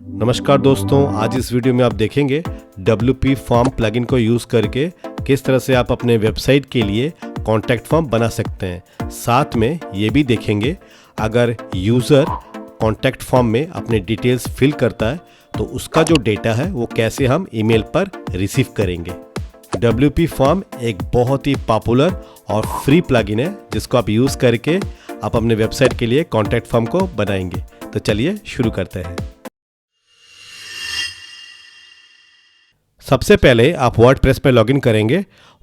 नमस्कार दोस्तों, आज इस वीडियो में आप देखेंगे WP फॉर्म प्लगइन को यूज़ करके किस तरह से आप अपने वेबसाइट के लिए कॉन्टैक्ट फॉर्म बना सकते हैं। साथ में ये भी देखेंगे अगर यूज़र कॉन्टैक्ट फॉर्म में अपने डिटेल्स फिल करता है तो उसका जो डेटा है वो कैसे हम ईमेल पर रिसीव करेंगे। WP फॉर्म एक बहुत ही पॉपुलर और फ्री प्लगइन है जिसको आप यूज़ करके आप अपने वेबसाइट के लिए कॉन्टैक्ट फॉर्म को बनाएंगे। तो चलिए शुरू करते हैं। सबसे पहले आप वर्डप्रेस पे लॉगिन करेंगे।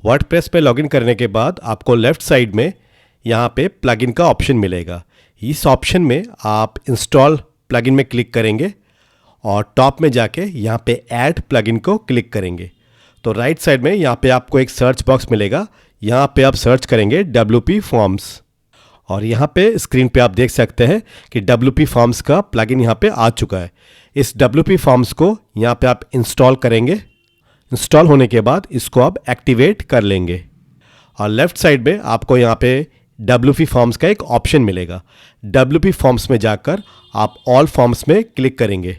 वर्डप्रेस पे लॉगिन करने के बाद आपको लेफ़्ट साइड में यहाँ पे प्लगइन का ऑप्शन मिलेगा। इस ऑप्शन में आप इंस्टॉल प्लगइन में क्लिक करेंगे और टॉप में जाके यहाँ पे ऐड प्लगइन को क्लिक करेंगे। तो राइट साइड में यहाँ पे आपको एक सर्च बॉक्स मिलेगा। यहाँ पे आप सर्च करेंगे WP फॉर्म्स और यहाँ पे स्क्रीन पे आप देख सकते हैं कि WP फॉर्म्स का प्लगइन यहाँ पे आ चुका है। इस WP फॉर्म्स को यहाँ पे आप इंस्टॉल करेंगे। इंस्टॉल होने के बाद इसको आप एक्टिवेट कर लेंगे और लेफ़्ट साइड में आपको यहाँ पे WP फॉर्म्स का एक ऑप्शन मिलेगा। WP फॉर्म्स में जाकर आप ऑल फॉर्म्स में क्लिक करेंगे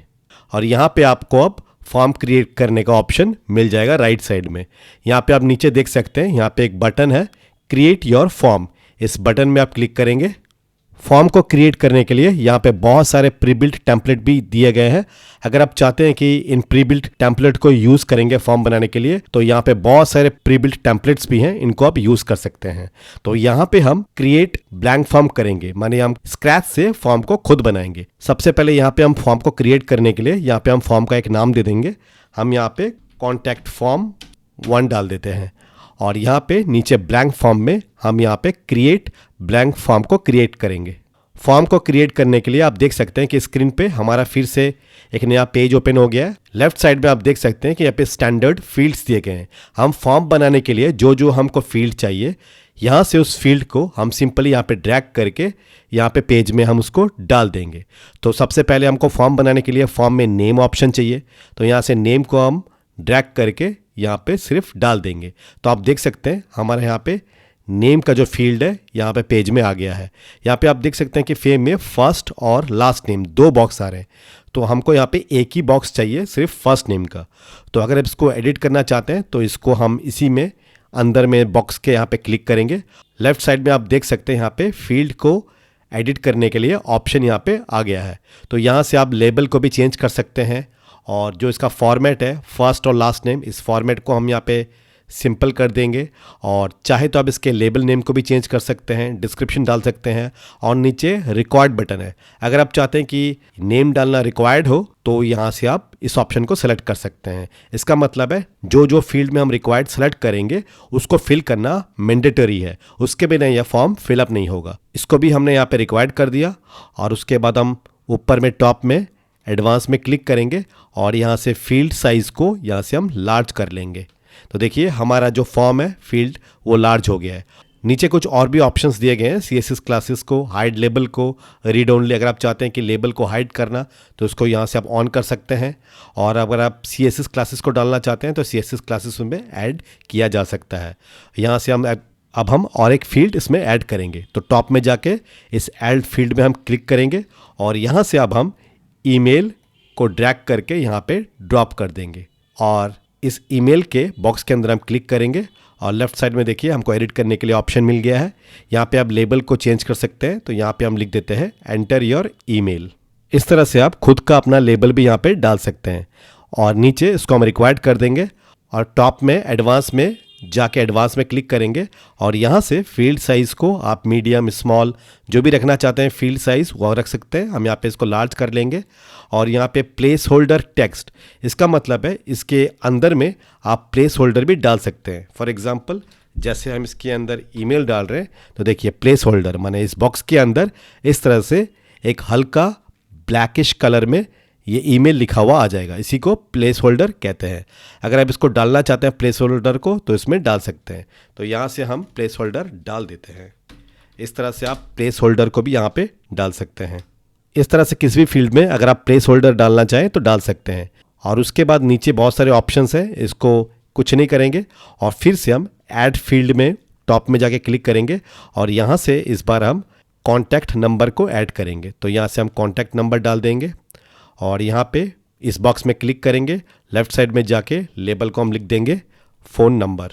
और यहाँ पे आपको अब फॉर्म क्रिएट करने का ऑप्शन मिल जाएगा राइट साइड में। यहाँ पे आप नीचे देख सकते हैं, यहाँ पे एक बटन है क्रिएट योर फॉर्म। इस बटन में आप क्लिक करेंगे। फॉर्म को क्रिएट करने के लिए यहाँ पे बहुत सारे प्रीबिल्ट टेम्पलेट भी दिए गए हैं। अगर आप चाहते हैं कि इन प्रीबिल्ट टेम्पलेट को यूज़ करेंगे फॉर्म बनाने के लिए तो यहाँ पे बहुत सारे प्रीबिल्ट टेम्पलेट्स भी हैं, इनको आप यूज़ कर सकते हैं। तो यहाँ पे हम क्रिएट ब्लैंक फॉर्म करेंगे, माने हम स्क्रैच से फॉर्म को खुद बनाएंगे। सबसे पहले यहाँ पे हम फॉर्म को क्रिएट करने के लिए यहाँ पे हम फॉर्म का एक नाम दे देंगे। हम यहाँ पे कॉन्टैक्ट फॉर्म 1 डाल देते हैं और यहाँ पे नीचे ब्लैंक फॉर्म में हम यहाँ पे क्रिएट ब्लैंक फॉर्म को क्रिएट करेंगे। फॉर्म को क्रिएट करने के लिए आप देख सकते हैं कि स्क्रीन पे हमारा फिर से एक नया पेज ओपन हो गया है। लेफ्ट साइड में आप देख सकते हैं कि यहाँ पे स्टैंडर्ड फील्ड्स दिए गए हैं। हम फॉर्म बनाने के लिए जो जो हमको फील्ड चाहिए यहाँ से उस फील्ड को हम सिंपली यहाँ पे ड्रैग करके यहाँ पे पेज में हम उसको डाल देंगे। तो सबसे पहले हमको फॉर्म बनाने के लिए फॉर्म में नेम ऑप्शन चाहिए, तो यहाँ से नेम को हम ड्रैग करके यहाँ पे सिर्फ डाल देंगे। तो आप देख सकते हैं हमारे यहाँ पे नेम का जो फील्ड है यहाँ पे पेज में आ गया है। यहाँ पे आप देख सकते हैं कि फेम में फर्स्ट और लास्ट नेम 2 बॉक्स आ रहे हैं। तो हमको यहाँ पे एक ही बॉक्स चाहिए सिर्फ फर्स्ट नेम का। तो अगर आप इसको एडिट करना चाहते हैं तो इसको हम इसी में अंदर में बॉक्स के यहाँ पे क्लिक करेंगे। लेफ्ट साइड में आप देख सकते हैं यहाँ पे फील्ड को एडिट करने के लिए ऑप्शन यहाँ पे आ गया है। तो यहाँ से आप लेबल को भी चेंज कर सकते हैं और जो इसका फॉर्मेट है फर्स्ट और लास्ट नेम, इस फॉर्मेट को हम यहाँ पे सिंपल कर देंगे और चाहे तो आप इसके लेबल नेम को भी चेंज कर सकते हैं, डिस्क्रिप्शन डाल सकते हैं और नीचे रिक्वायर्ड बटन है। अगर आप चाहते हैं कि नेम डालना रिक्वायर्ड हो तो यहाँ से आप इस ऑप्शन को सेलेक्ट कर सकते हैं। इसका मतलब है जो जो फील्ड में हम रिक्वायर्ड सेलेक्ट करेंगे उसको फिल करना मैंडेटरी है, उसके बिना यह फॉर्म फिलअप नहीं होगा। इसको भी हमने यहाँ पे रिक्वायर्ड कर दिया और उसके बाद हम ऊपर में टॉप में एडवांस में क्लिक करेंगे और यहाँ से फील्ड साइज़ को यहाँ से हम लार्ज कर लेंगे। तो देखिए हमारा जो फॉर्म है फील्ड वो लार्ज हो गया है। नीचे कुछ और भी ऑप्शंस दिए गए हैं, CSS क्लासेस को, हाइड लेबल को, रीड ओनली। अगर आप चाहते हैं कि लेबल को हाइड करना तो उसको यहाँ से आप ऑन कर सकते हैं और अगर आप CSS क्लासेस को डालना चाहते हैं तो CSS क्लासेस में ऐड किया जा सकता है। यहाँ से हम और एक फील्ड इसमें ऐड करेंगे। तो टॉप में जाके इस ऐड फील्ड में हम क्लिक करेंगे और यहाँ से अब हम ईमेल को ड्रैग करके यहाँ पे ड्रॉप कर देंगे और इस ईमेल के बॉक्स के अंदर हम क्लिक करेंगे और लेफ्ट साइड में देखिए हमको एडिट करने के लिए ऑप्शन मिल गया है। यहाँ पे आप लेबल को चेंज कर सकते हैं। तो यहाँ पे हम लिख देते हैं एंटर योर ईमेल। इस तरह से आप खुद का अपना लेबल भी यहाँ पे डाल सकते हैं और नीचे इसको हम रिक्वायर्ड कर देंगे और टॉप में एडवांस में जाके एडवांस में क्लिक करेंगे और यहाँ से फील्ड साइज़ को आप मीडियम, स्मॉल जो भी रखना चाहते हैं फील्ड साइज़ वो रख सकते हैं। हम यहाँ पे इसको लार्ज कर लेंगे और यहाँ पे प्लेस होल्डर टेक्स्ट, इसका मतलब है इसके अंदर में आप प्लेस होल्डर भी डाल सकते हैं। फॉर एग्जांपल जैसे हम इसके अंदर ईमेल डाल रहे हैं तो देखिए प्लेस होल्डर माने इस बॉक्स के अंदर इस तरह से एक हल्का ब्लैकिश कलर में ये ईमेल लिखा हुआ आ जाएगा। इसी को प्लेस होल्डर कहते हैं। अगर आप इसको डालना चाहते हैं प्लेस होल्डर को तो इसमें डाल सकते हैं। तो यहाँ से हम प्लेस होल्डर डाल देते हैं। इस तरह से आप प्लेस होल्डर को भी यहाँ पे डाल सकते हैं। इस तरह से किसी भी फील्ड में अगर आप प्लेस होल्डर डालना चाहें तो डाल सकते हैं। और उसके बाद नीचे बहुत सारे ऑप्शंस हैं, इसको कुछ नहीं करेंगे और फिर से हम ऐड फील्ड में टॉप में जाके क्लिक करेंगे और यहाँ से इस बार हम कॉन्टैक्ट नंबर को ऐड करेंगे। तो यहाँ से हम कॉन्टैक्ट नंबर डाल देंगे और यहाँ पे इस बॉक्स में क्लिक करेंगे, लेफ़्ट साइड में जाके लेबल को हम लिख देंगे फ़ोन नंबर,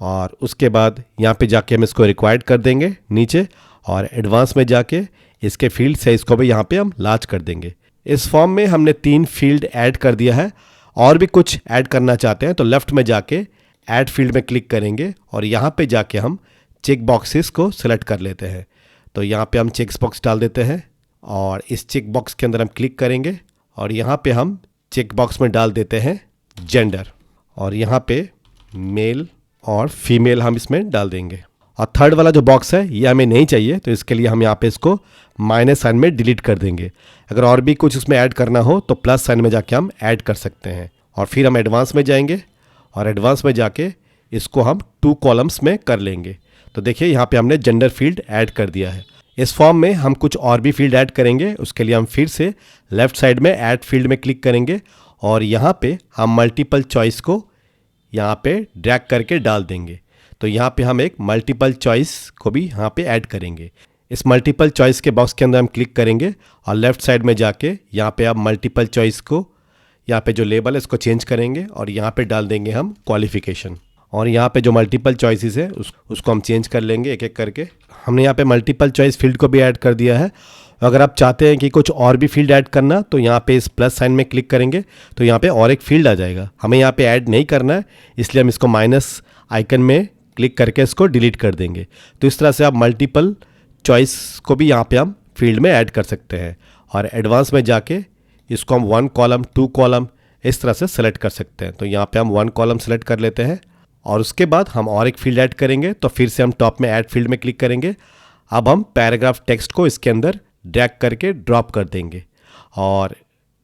और उसके बाद यहाँ पे जाके हम इसको रिक्वायर्ड कर देंगे नीचे, और एडवांस में जाके इसके फील्ड साइज़ को भी यहाँ पे हम लार्ज कर देंगे। इस फॉर्म में हमने 3 फील्ड ऐड कर दिया है। और भी कुछ ऐड करना चाहते हैं तो लेफ़्ट में जाके ऐड फील्ड में क्लिक करेंगे और यहाँ पे जाके हम चेक बॉक्सेस को सिलेक्ट कर लेते हैं। तो यहाँ पे हम चेक बॉक्स डाल देते हैं और इस चेक बॉक्स के अंदर हम क्लिक करेंगे और यहाँ पे हम चेक बॉक्स में डाल देते हैं जेंडर, और यहाँ पे मेल और फीमेल हम इसमें डाल देंगे। और थर्ड वाला जो बॉक्स है ये हमें नहीं चाहिए, तो इसके लिए हम यहाँ पे इसको माइनस साइन में डिलीट कर देंगे। अगर और भी कुछ इसमें ऐड करना हो तो प्लस साइन में जाके हम ऐड कर सकते हैं। और फिर हम एडवांस में जाएंगे और एडवांस में जाके इसको हम 2 कॉलम्स में कर लेंगे। तो देखिए यहाँ पे हमने जेंडर फील्ड ऐड कर दिया है। इस फॉर्म में हम कुछ और भी फील्ड ऐड करेंगे। उसके लिए हम फिर से लेफ़्ट साइड में ऐड फील्ड में क्लिक करेंगे और यहाँ पे हम मल्टीपल चॉइस को यहाँ पे ड्रैग करके डाल देंगे। तो यहाँ पे हम एक मल्टीपल चॉइस को भी यहाँ पे ऐड करेंगे। इस मल्टीपल चॉइस के बॉक्स के अंदर हम क्लिक करेंगे और लेफ़्ट साइड में जाके यहाँ पे आप मल्टीपल चॉइस को यहाँ पे जो लेबल है इसको चेंज करेंगे और यहाँ पे डाल देंगे हम क्वालिफ़िकेशन। और यहाँ पे जो मल्टीपल चॉइसेस है उसको हम चेंज कर लेंगे एक एक करके। हमने यहाँ पे मल्टीपल चॉइस फील्ड को भी ऐड कर दिया है। अगर आप चाहते हैं कि कुछ और भी फील्ड ऐड करना तो यहाँ पे इस प्लस साइन में क्लिक करेंगे तो यहाँ पे और एक फील्ड आ जाएगा। हमें यहाँ पे ऐड नहीं करना है, इसलिए हम इसको माइनस आइकन में क्लिक करके इसको डिलीट कर देंगे। तो इस तरह से आप मल्टीपल चॉइस को भी यहाँ पे हम फील्ड में ऐड कर सकते हैं। और एडवांस में जाके इसको हम 1 कॉलम 2 कॉलम इस तरह से सेलेक्ट कर सकते हैं। तो यहाँ पे हम 1 कॉलम सेलेक्ट कर लेते हैं और उसके बाद हम और एक फील्ड ऐड करेंगे। तो फिर से हम टॉप में ऐड फील्ड में क्लिक करेंगे। अब हम पैराग्राफ टेक्स्ट को इसके अंदर ड्रैग करके ड्रॉप कर देंगे और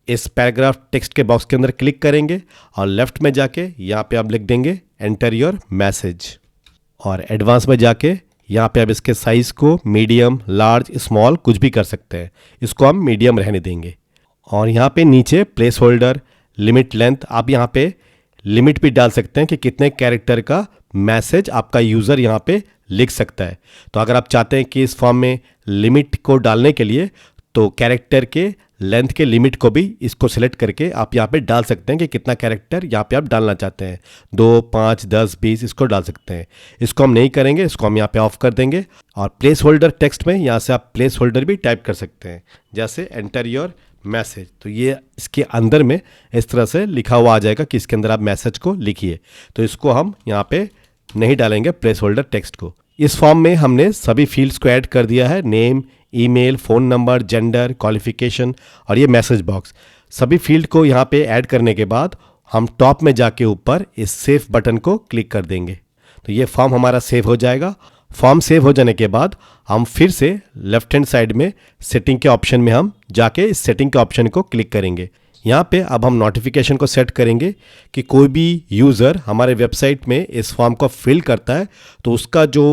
इस पैराग्राफ टेक्स्ट के बॉक्स के अंदर क्लिक करेंगे और लेफ़्ट में जाके यहाँ पे आप लिख देंगे एंटर योर मैसेज। और एडवांस में जाके यहाँ पे आप इसके साइज़ को मीडियम, लार्ज, स्मॉल कुछ भी कर सकते हैं। इसको हम मीडियम रहने देंगे। और यहाँ पे नीचे प्लेस होल्डर, लिमिट लेंथ, आप यहाँ पे लिमिट भी डाल सकते हैं कि कितने कैरेक्टर का मैसेज आपका यूज़र यहाँ पे लिख सकता है। तो अगर आप चाहते हैं कि इस फॉर्म में लिमिट को डालने के लिए तो कैरेक्टर के लेंथ के लिमिट को भी इसको सिलेक्ट करके आप यहाँ पे डाल सकते हैं कि कितना कैरेक्टर यहाँ पे आप डालना चाहते हैं। 2, 5, 10, 20 इसको डाल सकते हैं। इसको हम नहीं करेंगे, इसको हम यहाँ पे ऑफ कर देंगे। और प्लेस होल्डर टेक्स्ट में यहाँ से आप प्लेस होल्डर भी टाइप कर सकते हैं, जैसे एंटर योर मैसेज। तो ये इसके अंदर में इस तरह से लिखा हुआ आ जाएगा कि इसके अंदर आप मैसेज को लिखिए। तो इसको हम यहाँ पे नहीं डालेंगे प्लेस होल्डर टेक्स्ट को। इस फॉर्म में हमने सभी फील्ड्स को ऐड कर दिया है, name, email, phone number, gender, qualification और ये मैसेज बॉक्स। सभी फील्ड को यहाँ पे ऐड करने के बाद हम टॉप में जाके ऊपर इस सेव बटन को क्लिक कर देंगे। तो ये फॉर्म हमारा सेव हो जाएगा। फॉर्म सेव हो जाने के बाद हम फिर से लेफ्ट हैंड साइड में सेटिंग के ऑप्शन में हम जाके इस सेटिंग के ऑप्शन को क्लिक करेंगे। यहाँ पे अब हम नोटिफिकेशन को सेट करेंगे कि कोई भी यूज़र हमारे वेबसाइट में इस फॉर्म को फिल करता है तो उसका जो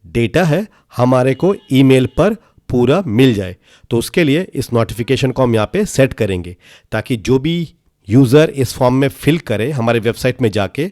डेटा है हमारे को ईमेल पर पूरा मिल जाए। तो उसके लिए इस नोटिफिकेशन को हम यहाँ पे सेट करेंगे ताकि जो भी यूज़र इस फॉर्म में फिल करे हमारे वेबसाइट में जाके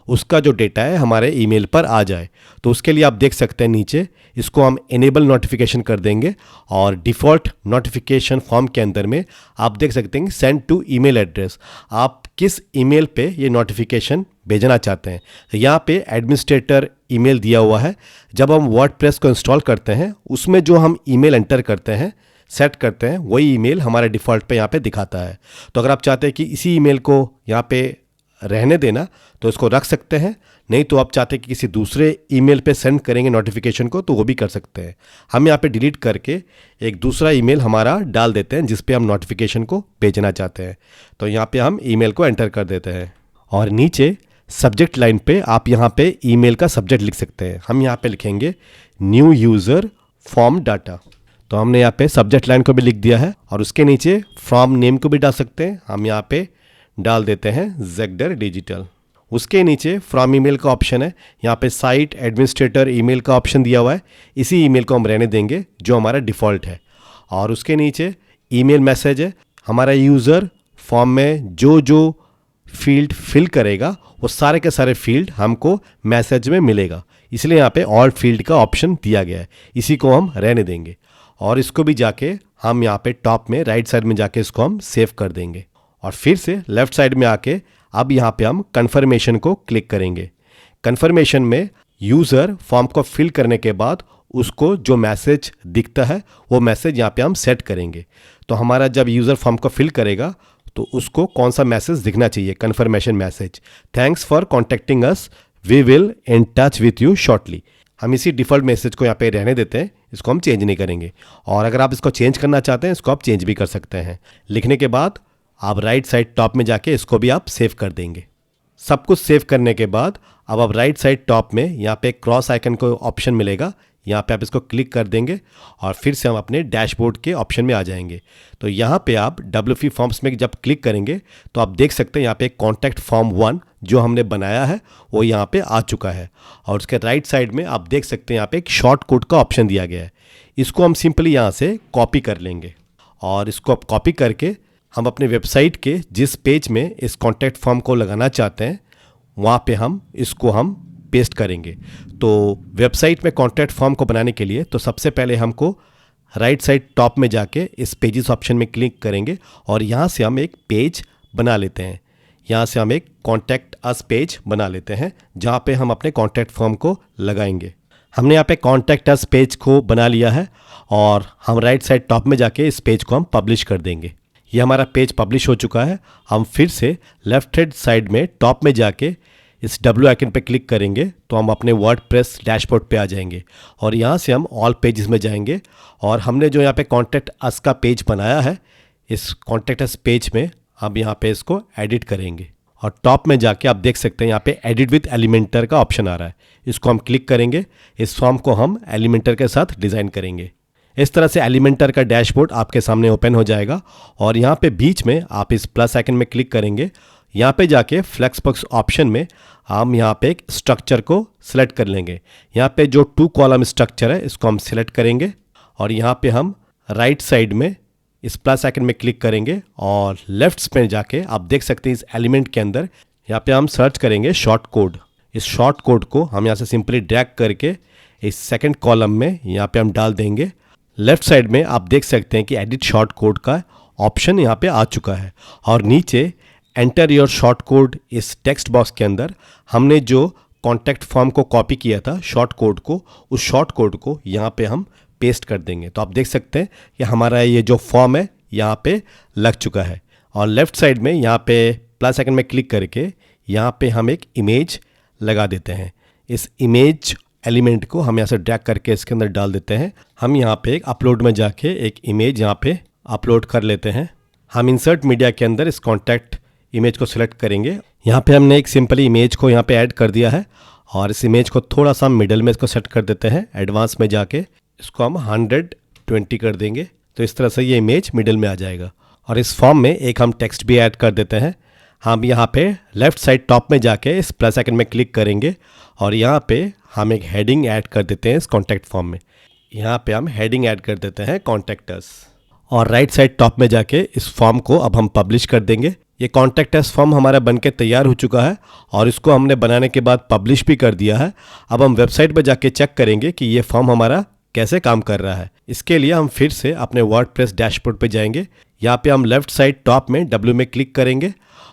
उसका जो डेटा है हमारे ईमेल पर आ जाए। तो उसके लिए आप देख सकते हैं नीचे इसको हम इनेबल नोटिफिकेशन कर देंगे और डिफ़ॉल्ट नोटिफिकेशन फॉर्म के अंदर में आप देख सकते हैं सेंड टू ईमेल एड्रेस, आप किस ईमेल पे ये नोटिफिकेशन भेजना चाहते हैं। तो यहाँ पे एडमिनिस्ट्रेटर ईमेल दिया हुआ है। जब हम वर्डप्रेस को इंस्टॉल करते हैं उसमें जो हम ईमेल एंटर करते हैं, सेट करते हैं, वही ईमेल हमारे डिफ़ॉल्ट पे यहाँ पे दिखाता है। तो अगर आप चाहते हैं कि इसी ईमेल को यहाँ पे रहने देना तो इसको रख सकते हैं, नहीं तो आप चाहते हैं कि किसी दूसरे ईमेल पे सेंड करेंगे नोटिफिकेशन को तो वो भी कर सकते हैं। हम यहाँ पे डिलीट करके एक दूसरा ईमेल हमारा डाल देते हैं जिस पे हम नोटिफिकेशन को भेजना चाहते हैं। तो यहाँ पे हम ईमेल को एंटर कर देते हैं और नीचे सब्जेक्ट लाइन पे आप यहाँ पे ईमेल का सब्जेक्ट लिख सकते हैं। हम यहाँ पे लिखेंगे न्यू यूज़र फॉर्म डाटा। तो हमने यहाँ पे सब्जेक्ट लाइन को भी लिख दिया है और उसके नीचे फॉर्म नेम को भी डाल सकते हैं। हम यहाँ पे डाल देते हैं जेगडर डिजिटल। उसके नीचे फ्रॉम ईमेल का ऑप्शन है, यहाँ पे साइट एडमिनिस्ट्रेटर ईमेल का ऑप्शन दिया हुआ है। इसी ईमेल को हम रहने देंगे जो हमारा डिफ़ॉल्ट है। और उसके नीचे ईमेल मैसेज है, हमारा यूज़र फॉर्म में जो जो फील्ड फिल करेगा वो सारे के सारे फील्ड हमको मैसेज में मिलेगा, इसलिए यहाँ पे ऑल फील्ड का ऑप्शन दिया गया है। इसी को हम रहने देंगे और इसको भी जाके हम यहाँ पे टॉप में राइट साइड में जाके इसको हम सेव कर देंगे। और फिर से लेफ्ट साइड में आके अब यहाँ पे हम कन्फर्मेशन को क्लिक करेंगे। कन्फर्मेशन में यूज़र फॉर्म को फिल करने के बाद उसको जो मैसेज दिखता है वो मैसेज यहाँ पे हम सेट करेंगे। तो हमारा जब यूज़र फॉर्म को फिल करेगा तो उसको कौन सा मैसेज दिखना चाहिए, confirmation message, thanks for contacting us, we will in touch with you shortly. हम इसी डिफ़ॉल्ट मैसेज को यहाँ पे रहने देते हैं, इसको हम चेंज नहीं करेंगे। और अगर आप इसको चेंज करना चाहते हैं इसको आप चेंज भी कर सकते हैं। लिखने के बाद आप राइट साइड टॉप में जाके इसको भी आप सेव कर देंगे। सब कुछ सेव करने के बाद अब आप राइट साइड टॉप में यहाँ पे क्रॉस आइकन को ऑप्शन मिलेगा, यहाँ पे आप इसको क्लिक कर देंगे और फिर से हम अपने डैशबोर्ड के ऑप्शन में आ जाएंगे। तो यहाँ पे आप WP फॉर्म्स में जब क्लिक करेंगे तो आप देख सकते हैं यहाँ पे कॉन्टैक्ट फॉर्म 1 जो हमने बनाया है वो यहाँ पे आ चुका है। और उसके राइट साइड में आप देख सकते हैं यहाँ पे एक शॉर्ट कोड का ऑप्शन दिया गया है। इसको हम सिंपली यहाँ से कॉपी कर लेंगे और इसको आप कॉपी करके हम अपने वेबसाइट के जिस पेज में इस कॉन्टैक्ट फॉर्म को लगाना चाहते हैं वहाँ पे हम पेस्ट करेंगे। तो वेबसाइट में कॉन्टैक्ट फॉर्म को बनाने के लिए तो सबसे पहले हमको राइट साइड टॉप में जाके इस पेजेस ऑप्शन में क्लिक करेंगे और यहाँ से हम एक पेज बना लेते हैं। यहाँ से हम एक कॉन्टैक्ट अस पेज बना लेते हैं जहाँ पे हम अपने कॉन्टैक्ट फॉर्म को लगाएंगे। हमने यहाँ पे कॉन्टैक्ट अस पेज को बना लिया है और हम राइट साइड टॉप में जाके इस पेज को हम पब्लिश कर देंगे। ये हमारा पेज पब्लिश हो चुका है। हम फिर से लेफ्ट हैंड साइड में टॉप में जाके इस W आइकन पे क्लिक करेंगे तो हम अपने वर्डप्रेस डैशबोर्ड पे आ जाएंगे और यहाँ से हम ऑल पेजेस में जाएंगे और हमने जो यहाँ पे कॉन्टैक्ट अस का पेज बनाया है इस कॉन्टैक्ट अस पेज में हम यहाँ पे इसको एडिट करेंगे और टॉप में जाके आप देख सकते हैं यहाँ पे एडिट विथ एलिमेंटर का ऑप्शन आ रहा है। इसको हम क्लिक करेंगे। इस फॉर्म को हम एलिमेंटर के साथ डिज़ाइन करेंगे। इस तरह से एलिमेंटर का डैशबोर्ड आपके सामने ओपन हो जाएगा और यहाँ पे बीच में आप इस प्लस आइकन में क्लिक करेंगे। यहाँ पे जाके फ्लेक्सबॉक्स ऑप्शन में हम यहाँ पे एक स्ट्रक्चर को सिलेक्ट कर लेंगे। यहाँ पे जो 2 कॉलम स्ट्रक्चर है इसको हम सिलेक्ट करेंगे और यहाँ पे हम राइट साइड में इस प्लस आइकन में क्लिक करेंगे और लेफ्ट में जाके आप देख सकते हैं इस एलिमेंट के अंदर यहाँ पे हम सर्च करेंगे शॉर्ट कोड। इस शॉर्ट कोड को हम यहाँ से सिंपली ड्रैग करके इस सेकेंड कॉलम में यहाँ पे हम डाल देंगे। लेफ्ट साइड में आप देख सकते हैं कि एडिट शॉर्ट कोड का ऑप्शन यहाँ पे आ चुका है और नीचे एंटर योर शॉर्ट कोड इस टेक्स्ट बॉक्स के अंदर हमने जो कॉन्टैक्ट फॉर्म को कॉपी किया था शॉर्ट कोड को, उस शॉर्ट कोड को यहाँ पे हम पेस्ट कर देंगे। तो आप देख सकते हैं कि हमारा ये जो फॉर्म है यहाँ पे लग चुका है। और लेफ्ट साइड में यहाँ पे प्लस आइकन में क्लिक करके यहाँ पे हम एक इमेज लगा देते हैं। इस इमेज एलिमेंट को हम यहाँ से ड्रैग करके इसके अंदर डाल देते हैं। हम यहाँ पे एक अपलोड में जाके एक इमेज यहाँ पे अपलोड कर लेते हैं। हम इंसर्ट मीडिया के अंदर इस कॉन्टैक्ट इमेज को सिलेक्ट करेंगे। यहाँ पे हमने एक सिंपली इमेज को यहाँ पे ऐड कर दिया है और इस इमेज को थोड़ा सा मिडल में इसको सेट कर देते हैं। एडवांस में जाके इसको हम 120 कर देंगे तो इस तरह से ये इमेज मिडल में आ जाएगा। और इस फॉर्म में एक हम टेक्स्ट भी ऐड कर देते हैं। हम यहाँ पे लेफ्ट साइड टॉप में जाके इस प्लस आइकन में क्लिक करेंगे और यहाँ पे हम एक हेडिंग ऐड कर देते हैं इस कॉन्टैक्ट फॉर्म में। यहाँ पे हम हेडिंग ऐड कर देते हैं कॉन्टैक्ट अस और राइट साइड टॉप में जाके इस फॉर्म को अब हम पब्लिश कर देंगे। ये कॉन्टैक्ट अस फॉर्म हमारा बनके तैयार हो चुका है और इसको हमने बनाने के बाद पब्लिश भी कर दिया है। अब हम वेबसाइट पर जाके चेक करेंगे कि ये फॉर्म हमारा कैसे काम कर रहा है। इसके लिए हम फिर से अपने वर्डप्रेस डैशबोर्ड पे जाएंगे। यहाँ पे हम लेफ्ट साइड टॉप में W में क्लिक करेंगे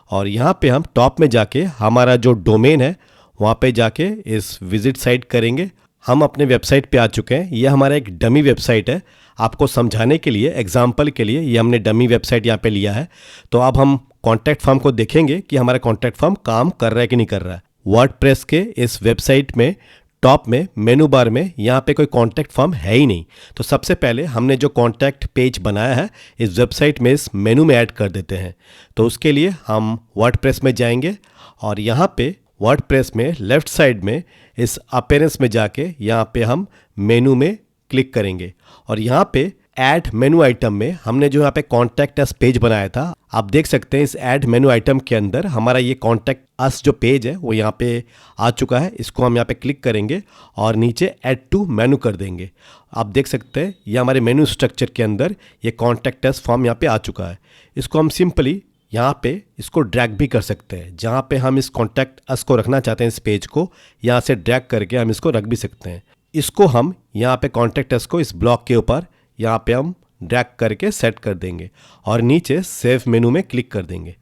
और यहाँ पे हम टॉप में जाके हमारा जो डोमेन है वहाँ पे जाके इस विजिट साइट करेंगे। हम अपने वेबसाइट पे आ चुके हैं। ये हमारा एक डमी वेबसाइट है। आपको समझाने के लिए, एग्जाम्पल के लिए ये हमने डमी वेबसाइट यहाँ पे लिया है। तो अब हम कॉन्टैक्ट फॉर्म को देखेंगे कि हमारा कॉन्टैक्ट फॉर्म काम कर रहा है कि नहीं कर रहा है। वर्डप्रेस के इस वेबसाइट में टॉप में मेनू बार में यहाँ पे कोई कॉन्टैक्ट फॉर्म है ही नहीं। तो सबसे पहले हमने जो कॉन्टैक्ट पेज बनाया है इस वेबसाइट में इस मेनू में ऐड कर देते हैं। तो उसके लिए हम वर्डप्रेस में जाएंगे और यहाँ पे वर्डप्रेस में लेफ्ट साइड में इस अपीयरेंस में जाके यहाँ पे हम मेनू में क्लिक करेंगे और यहाँ पे ऐड मेनू आइटम में हमने जो यहाँ पे कॉन्टैक्ट अस पेज बनाया था, आप देख सकते हैं इस ऐड मेनू आइटम के अंदर हमारा ये कॉन्टैक्ट अस जो पेज है वो यहाँ पे आ चुका है। इसको हम यहाँ पे क्लिक करेंगे और नीचे ऐड टू मेनू कर देंगे। आप देख सकते हैं ये हमारे मेनू स्ट्रक्चर के अंदर ये कॉन्टैक्ट अस फॉर्म यहाँ पे आ चुका है। इसको हम सिंपली यहाँ पे इसको ड्रैग भी कर सकते हैं। जहाँ पे हम इस कॉन्टैक्ट अस को रखना चाहते हैं इस पेज को, यहाँ से ड्रैग करके हम इसको रख भी सकते हैं। इसको हम यहाँ पे कॉन्टैक्ट अस को इस ब्लॉक के ऊपर यहाँ पे हम ड्रैग करके सेट कर देंगे और नीचे सेव मेनू में क्लिक कर देंगे।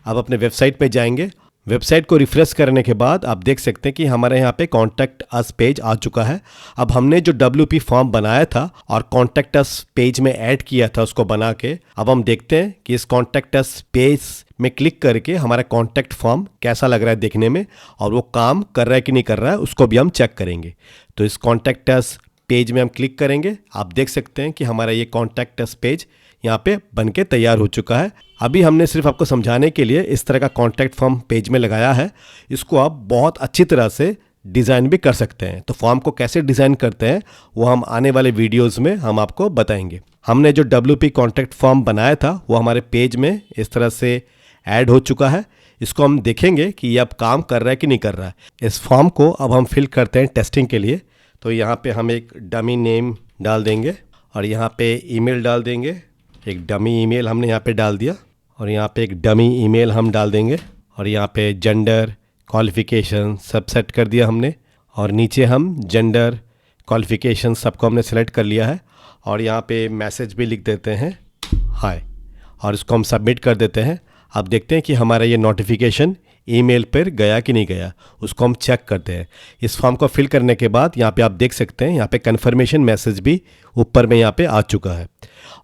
अब अपने वेबसाइट पे जाएंगे। वेबसाइट को रिफ्रेश करने के बाद आप देख सकते हैं कि हमारे यहाँ पे कॉन्टैक्ट अस पेज आ चुका है। अब हमने जो WP फॉर्म बनाया था और कॉन्टैक्ट अस पेज में ऐड किया था उसको बना के, अब हम देखते हैं कि इस कॉन्टैक्ट अस पेज में क्लिक करके हमारा कॉन्टैक्ट फॉर्म कैसा लग रहा है देखने में, और वो काम कर रहा है कि नहीं कर रहा है उसको भी हम चेक करेंगे। तो इस कॉन्टैक्ट अस पेज में हम क्लिक करेंगे। आप देख सकते हैं कि हमारा ये कॉन्टैक्ट अस पेज यहाँ पे बनके तैयार हो चुका है। अभी हमने सिर्फ आपको समझाने के लिए इस तरह का कॉन्टैक्ट फॉर्म पेज में लगाया है। इसको आप बहुत अच्छी तरह से डिज़ाइन भी कर सकते हैं। तो फॉर्म को कैसे डिज़ाइन करते हैं वो हम आने वाले वीडियोस में हम आपको बताएंगे। हमने जो WP कॉन्टैक्ट फॉर्म बनाया था वो हमारे पेज में इस तरह से ऐड हो चुका है। इसको हम देखेंगे कि ये अब काम कर रहा है कि नहीं कर रहा है। इस फॉर्म को अब हम फिल करते हैं टेस्टिंग के लिए। तो यहाँ पे हम एक डमी नेम डाल देंगे और यहाँ पे ईमेल डाल देंगे। एक डमी ईमेल हमने यहाँ पे डाल दिया और यहाँ पे एक डमी ईमेल हम डाल देंगे और यहाँ पे जेंडर, क्वालिफ़िकेशन सब सेट कर दिया हमने और नीचे हम जेंडर, क्वालिफ़िकेशन सबको हमने सेलेक्ट कर लिया है और यहाँ पे मैसेज भी लिख देते हैं हाय और इसको हम सबमिट कर देते हैं। अब देखते हैं कि हमारा ये नोटिफिकेशन ईमेल पर गया कि नहीं गया, उसको हम चेक करते हैं। इस फॉर्म को फिल करने के बाद यहाँ पे आप देख सकते हैं यहाँ पे कन्फर्मेशन मैसेज भी ऊपर में यहाँ पे आ चुका है।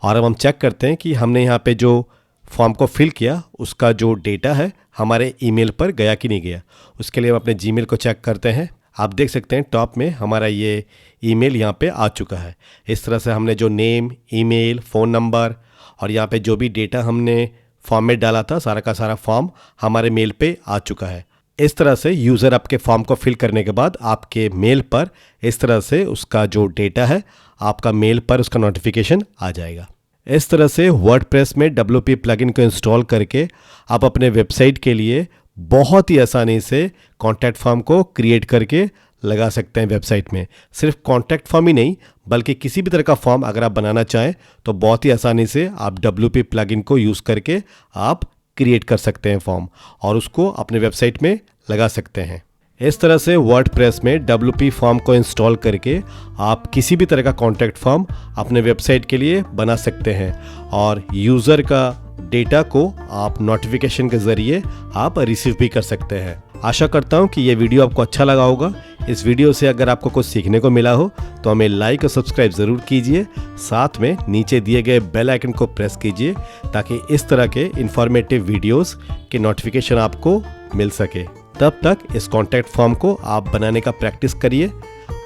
और अब हम चेक करते हैं कि हमने यहाँ पे जो फॉर्म को फिल किया उसका जो डेटा है हमारे ईमेल पर गया कि नहीं गया। उसके लिए हम अपने जीमेल को चेक करते हैं। आप देख सकते हैं टॉप में हमारा ये ईमेल यहाँ पे आ चुका है। इस तरह से हमने जो नेम, ईमेल, फ़ोन नंबर और यहाँ पे जो भी डेटा हमने फॉर्म में डाला था सारा का सारा फॉर्म हमारे मेल पे आ चुका है। इस तरह से यूज़र आपके फॉर्म को फिल करने के बाद आपके मेल पर इस तरह से उसका जो डेटा है आपका मेल पर उसका नोटिफिकेशन आ जाएगा। इस तरह से वर्डप्रेस में WP प्लगइन को इंस्टॉल करके आप अपने वेबसाइट के लिए बहुत ही आसानी से कॉन्टैक्ट फॉर्म को क्रिएट करके लगा सकते हैं वेबसाइट में। सिर्फ कॉन्टैक्ट फॉर्म ही नहीं बल्कि किसी भी तरह का फॉर्म अगर आप बनाना चाहें तो बहुत ही आसानी से आप WP प्लगइन को यूज़ करके आप क्रिएट कर सकते हैं फॉर्म और उसको अपने वेबसाइट में लगा सकते हैं। इस तरह से वर्डप्रेस में WP फॉर्म को इंस्टॉल करके आप किसी भी तरह का कॉन्टैक्ट फॉर्म अपने वेबसाइट के लिए बना सकते हैं और यूज़र का डेटा को आप नोटिफिकेशन के ज़रिए आप रिसीव भी कर सकते हैं। आशा करता हूँ कि ये वीडियो आपको अच्छा लगा होगा। इस वीडियो से अगर आपको कुछ सीखने को मिला हो तो हमें लाइक और सब्सक्राइब ज़रूर कीजिए। साथ में नीचे दिए गए बेल आइकन को प्रेस कीजिए ताकि इस तरह के इंफॉर्मेटिव वीडियोस के नोटिफिकेशन आपको मिल सके। तब तक इस कॉन्टैक्ट फॉर्म को आप बनाने का प्रैक्टिस करिए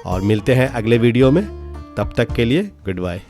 और मिलते हैं अगले वीडियो में। तब तक के लिए गुड बाय।